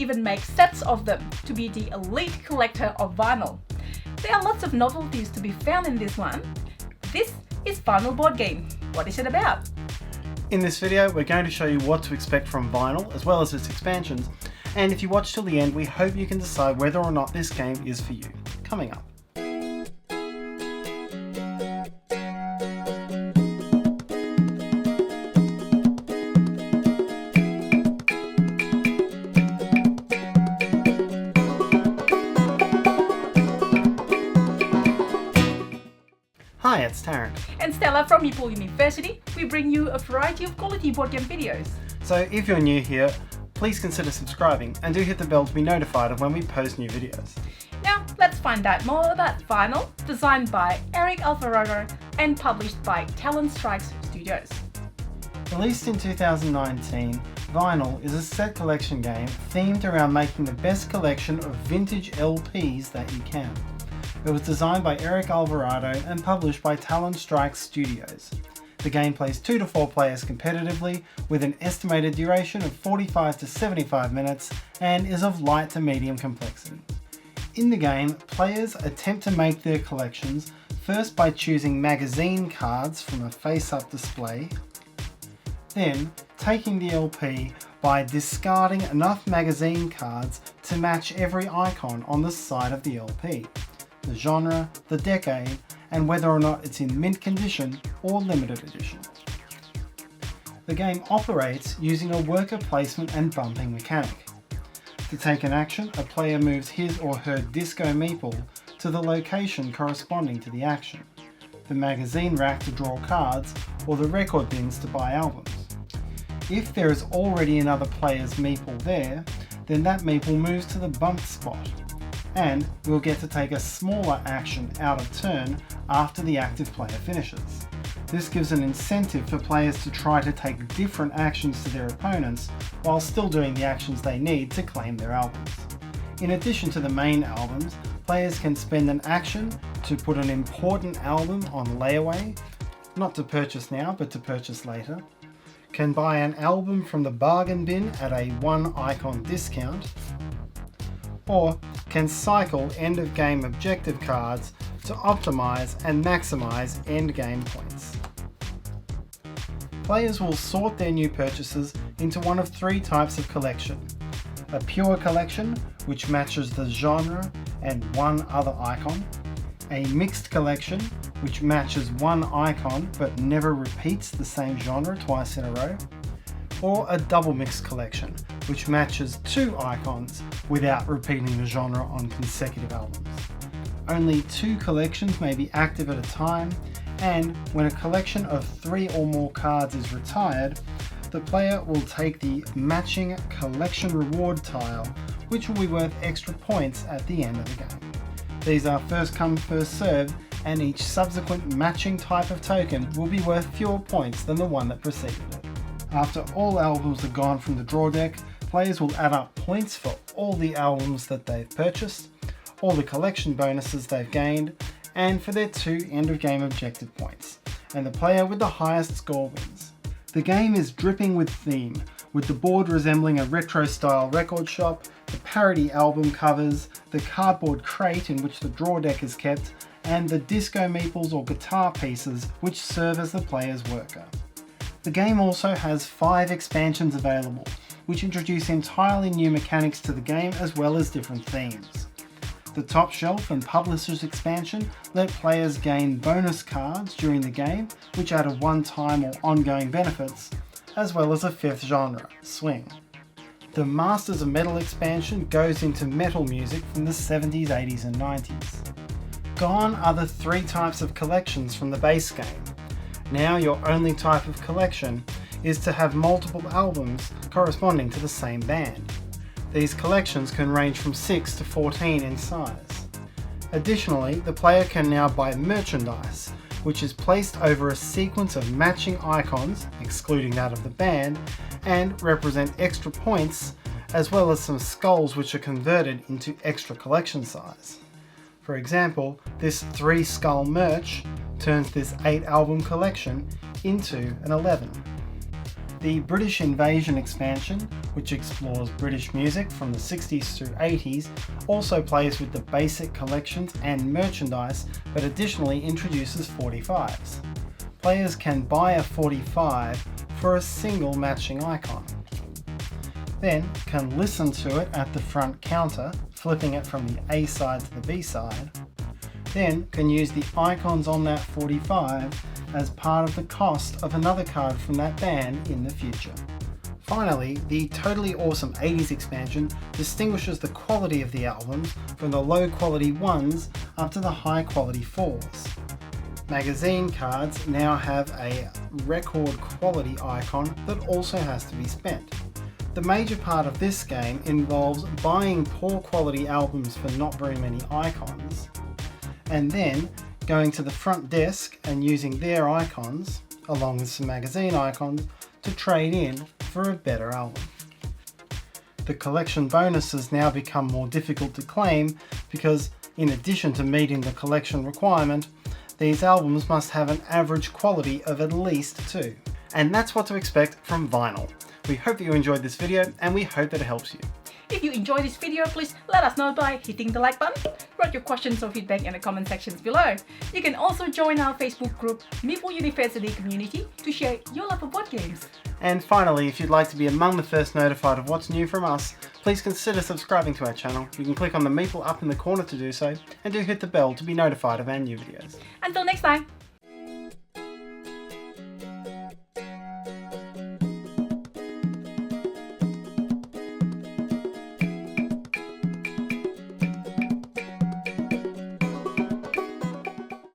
even make sets of them to be the elite collector of vinyl. There are lots of novelties to be found in this one. This is Vinyl Board Game. What is it about? In this video, we're going to show you what to expect from Vinyl, as well as its expansions, and if you watch till the end, we hope you can decide whether or not this game is for you. Coming up. Hi, it's Tarrant. And Stella from Meeple University. We bring you a variety of quality board game videos. So if you're new here, please consider subscribing and do hit the bell to be notified of when we post new videos. Now let's find out more about Vinyl, designed by Eric Alvarado and published by Talon Strikes Studios. Released in 2019, Vinyl is a set collection game themed around making the best collection of vintage LPs that you can. It was designed by Eric Alvarado and published by Talon Strikes Studios. The game plays 2 to 4 players competitively with an estimated duration of 45 to 75 minutes and is of light to medium complexity. In the game, players attempt to make their collections first by choosing magazine cards from a face-up display, then taking the LP by discarding enough magazine cards to match every icon on the side of the LP, the genre, the decade, and whether or not it's in mint condition or limited edition. The game operates using a worker placement and bumping mechanic. To take an action, a player moves his or her disco meeple to the location corresponding to the action, the magazine rack to draw cards, or the record bins to buy albums. If there is already another player's meeple there, then that meeple moves to the bumped spot, and we'll get to take a smaller action out of turn after the active player finishes. This gives an incentive for players to try to take different actions to their opponents while still doing the actions they need to claim their albums. In addition to the main albums, players can spend an action to put an important album on layaway, not to purchase now but to purchase later, can buy an album from the bargain bin at a 1 icon discount, or can cycle end-of-game objective cards to optimize and maximize end-game points. Players will sort their new purchases into one of 3 types of collection: a pure collection, which matches the genre and 1 other icon, a mixed collection, which matches 1 icon but never repeats the same genre twice in a row, or a double mixed collection, which matches 2 icons without repeating the genre on consecutive albums. Only 2 collections may be active at a time, and when a collection of 3 or more cards is retired, the player will take the matching collection reward tile, which will be worth extra points at the end of the game. These are first come first served, and each subsequent matching type of token will be worth fewer points than the one that preceded it. After all albums are gone from the draw deck, players will add up points for all the albums that they've purchased, all the collection bonuses they've gained, and for their 2 end-of-game objective points, and the player with the highest score wins. The game is dripping with theme, with the board resembling a retro-style record shop, the parody album covers, the cardboard crate in which the draw deck is kept, and the disco meeples or guitar pieces which serve as the player's worker. The game also has 5 expansions available, which introduce entirely new mechanics to the game as well as different themes. The Top Shelf and Publishers expansion let players gain bonus cards during the game, which add a one-time or ongoing benefits, as well as a 5th genre, swing. The Masters of Metal expansion goes into metal music from the 70s, 80s and 90s. Gone are the 3 types of collections from the base game. Now your only type of collection is to have multiple albums corresponding to the same band. These collections can range from 6 to 14 in size. Additionally, the player can now buy merchandise, which is placed over a sequence of matching icons, excluding that of the band, and represent extra points, as well as some skulls which are converted into extra collection size. For example, this 3 skull merch turns this 8 album collection into an 11. The British Invasion expansion, which explores British music from the 60s through 80s, also plays with the basic collections and merchandise, but additionally introduces 45s. Players can buy a 45 for a single matching icon. Then can listen to it at the front counter, flipping it from the A side to the B side. Then can use the icons on that 45 as part of the cost of another card from that band in the future. Finally, the Totally Awesome 80s expansion distinguishes the quality of the albums from the low quality 1s up to the high quality 4s. Magazine cards now have a record quality icon that also has to be spent. The major part of this game involves buying poor quality albums for not very many icons, and then going to the front desk and using their icons, along with some magazine icons, to trade in for a better album. The collection bonuses now become more difficult to claim because, in addition to meeting the collection requirement, these albums must have an average quality of at least 2. And that's what to expect from vinyl. We hope that you enjoyed this video and we hope that it helps you. If you enjoyed this video, please let us know by hitting the like button. Write your questions or feedback in the comment sections below. You can also join our Facebook group, Meeple University Community, to share your love of board games. And finally, if you'd like to be among the first notified of what's new from us, please consider subscribing to our channel. You can click on the Meeple up in the corner to do so, and do hit the bell to be notified of our new videos. Until next time!